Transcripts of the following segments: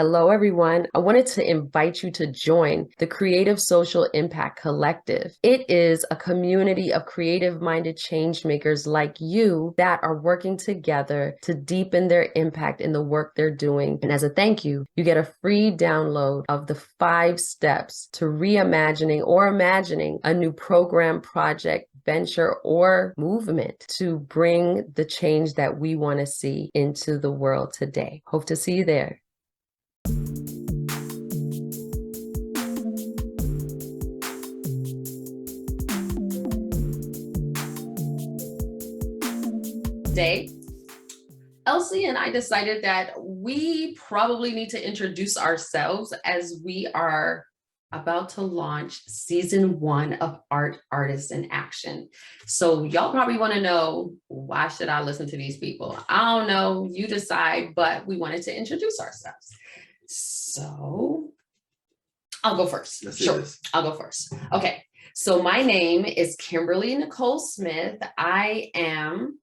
Hello, everyone. I wanted to invite you to join the Creative Social Impact Collective. It is a community of creative-minded change makers like you that are working together to deepen their impact in the work they're doing. And as a thank you, you get a free download of the 5 steps to reimagining or imagining a new program, project, venture, or movement to bring the change that we want to see into the world today. Hope to see you there. Today, Elsie and I decided that we probably need to introduce ourselves as we are about to launch season 1 of Art, Artists in Action. So y'all probably want to know, why should I listen to these people? I don't know, you decide, but we wanted to introduce ourselves. So I'll go first. Sure, I'll go first. Okay, so my name is Kimberlee Nicole Smith. I am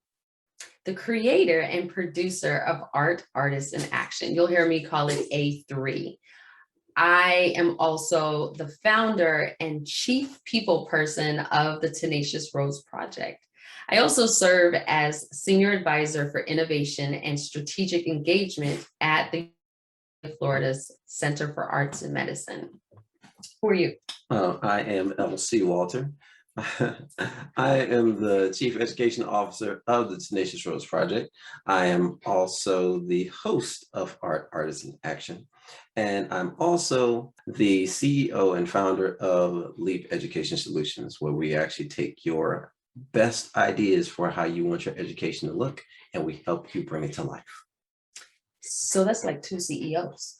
the creator and producer of Art, Artists in Action. You'll hear me call it A3. I am also the founder and chief people person of the Tenacious Rose Project. I also serve as senior advisor for innovation and strategic engagement at the Florida's Center for Arts and Medicine. Who are you? I am L.C. Walter. I am the Chief Education Officer of the Tenacious Rose Project. I am also the host of Art, Artists in Action. And I'm also the CEO and founder of Leap Education Solutions, where we actually take your best ideas for how you want your education to look, and we help you bring it to life. So that's like 2 CEOs.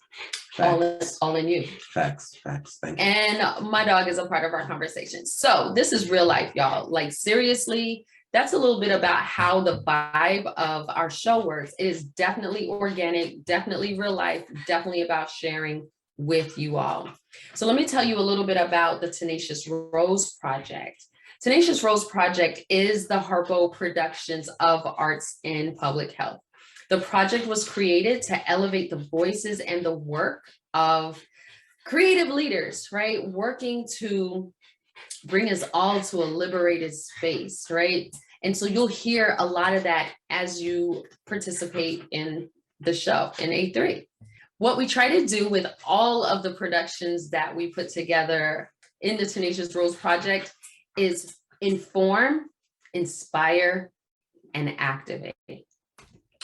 Facts. All in you. Facts. Thank you. And my dog is a part of our conversation. So this is real life, y'all. Like, seriously, that's a little bit about how the vibe of our show works. It is definitely organic, definitely real life, definitely about sharing with you all. So let me tell you a little bit about the Tenacious Rose Project. Tenacious Rose Project is the Harpo Productions of Arts in Public Health. The project was created to elevate the voices and the work of creative leaders, right? Working to bring us all to a liberated space, right? And so you'll hear a lot of that as you participate in the show in A3. What we try to do with all of the productions that we put together in the Tenacious Rose Project is inform, inspire, and activate.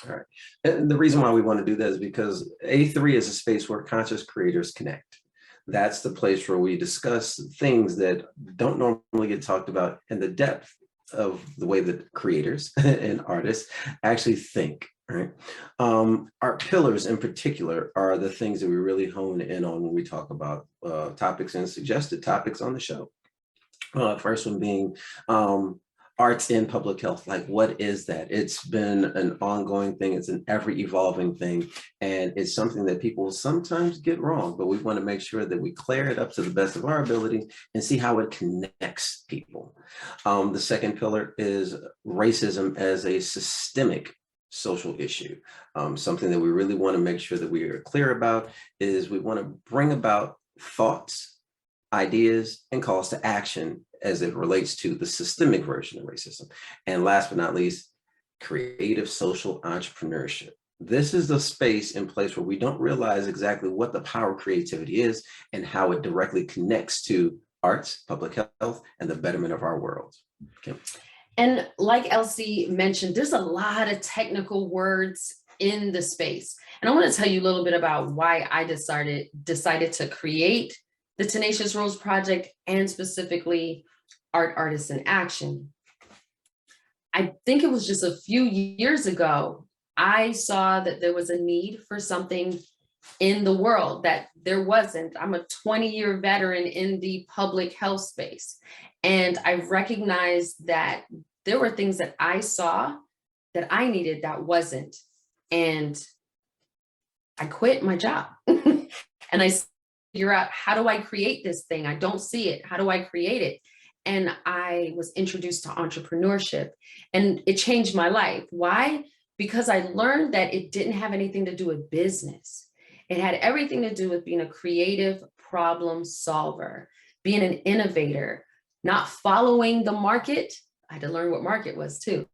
All right. And the reason why we want to do that is because A3 is a space where conscious creators connect. That's the place where we discuss things that don't normally get talked about in the depth of the way that creators and artists actually think. Right. Our pillars in particular are the things that we really hone in on when we talk about topics and suggested topics on the show. First one being arts in public health. Like, what is that? It's been an ongoing thing. It's an ever evolving thing. And it's something that people sometimes get wrong, but we want to make sure that we clear it up to the best of our ability and see how it connects people. The second pillar is racism as a systemic social issue. Something that we really want to make sure that we are clear about is we want to bring about thoughts, ideas, and calls to action as it relates to the systemic version of racism. And last but not least, creative social entrepreneurship. This is the space in place where we don't realize exactly what the power of creativity is and how it directly connects to arts, public health, and the betterment of our world. Okay. And like Elsie mentioned, there's a lot of technical words in the space. And I want to tell you a little bit about why I decided to create the Tenacious Rose Project, and specifically Art, Artists in Action. I think it was just a few years ago, I saw that there was a need for something in the world that there wasn't. I'm a 20-year veteran in the public health space. And I recognized that there were things that I saw that I needed that wasn't. And I quit my job. And I figure out, how do I create this thing? I don't see it. How do I create it? And I was introduced to entrepreneurship, and it changed my life. Why? Because I learned that it didn't have anything to do with business. It had everything to do with being a creative problem solver, being an innovator, not following the market. I had to learn what market was too,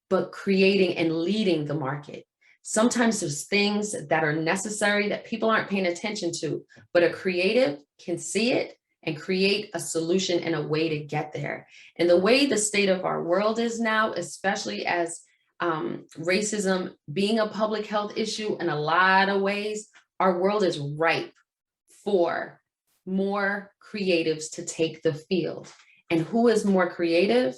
but creating and leading the market. Sometimes there's things that are necessary that people aren't paying attention to, but a creative can see it and create a solution and a way to get there. And the way the state of our world is now, especially as racism being a public health issue in a lot of ways, our world is ripe for more creatives to take the field. And who is more creative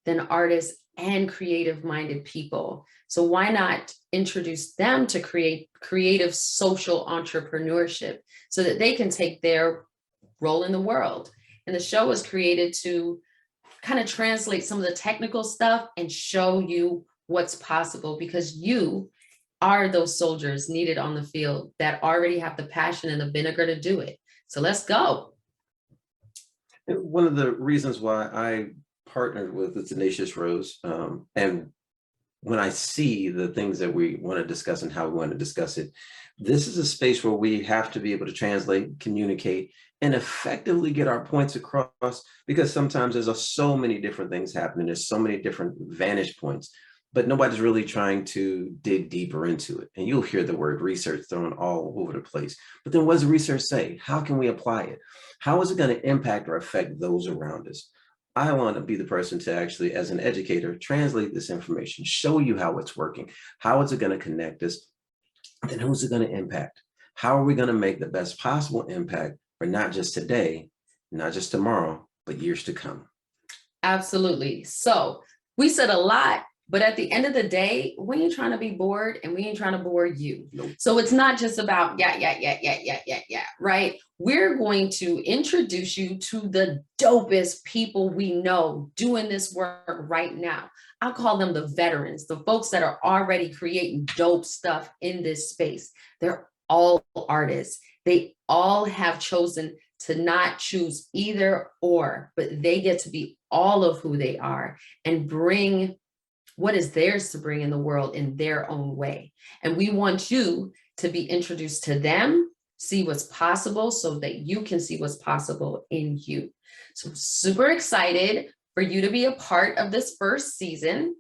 than artists and creative-minded people? So why not introduce them to creative social entrepreneurship so that they can take their role in the world? And the show was created to kind of translate some of the technical stuff and show you what's possible, because you are those soldiers needed on the field that already have the passion and the vinegar to do it. So let's go. One of the reasons why I partnered with the Tenacious Rose, and when I see the things that we want to discuss and how we want to discuss it, this is a space where we have to be able to translate, communicate, and effectively get our points across, because sometimes there's so many different things happening. There's so many different vantage points, but nobody's really trying to dig deeper into it. And you'll hear the word research thrown all over the place. But then what does research say? How can we apply it? How is it going to impact or affect those around us? I want to be the person to actually, as an educator, translate this information, show you how it's working. How is it going to connect us? Then who's it going to impact? How are we going to make the best possible impact for not just today, not just tomorrow, but years to come? Absolutely. So we said a lot, but at the end of the day, we ain't trying to be bored, and we ain't trying to bore you. Nope. So it's not just about right? We're going to introduce you to the dopest people we know doing this work right now. I call them the veterans, the folks that are already creating dope stuff in this space. They're all artists. They all have chosen to not choose either or, but they get to be all of who they are and bring what is theirs to bring in the world in their own way. And we want you to be introduced to them, see what's possible, so that you can see what's possible in you. So super excited for you to be a part of this first season.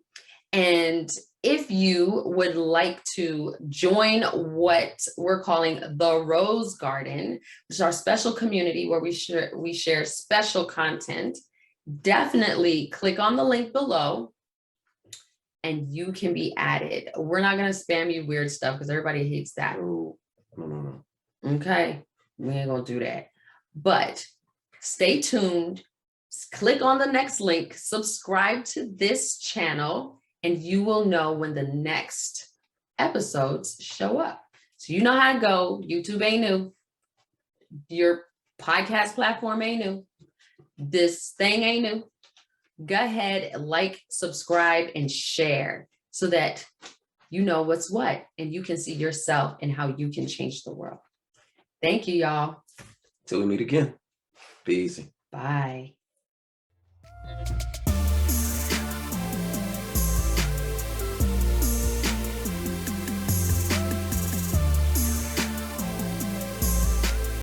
And if you would like to join what we're calling the Rose Garden, which is our special community where we share special content, definitely click on the link below and you can be added. We're not going to spam you weird stuff because everybody hates that. No. Okay, we ain't going to do that. But stay tuned. Click on the next link, subscribe to this channel, and you will know when the next episodes show up. So you know how to go. YouTube ain't new. Your podcast platform ain't new. This thing ain't new. Go ahead, like, subscribe, and share so that you know what's what, and you can see yourself and how you can change the world. Thank you, y'all. Till we meet again. Be easy. Bye.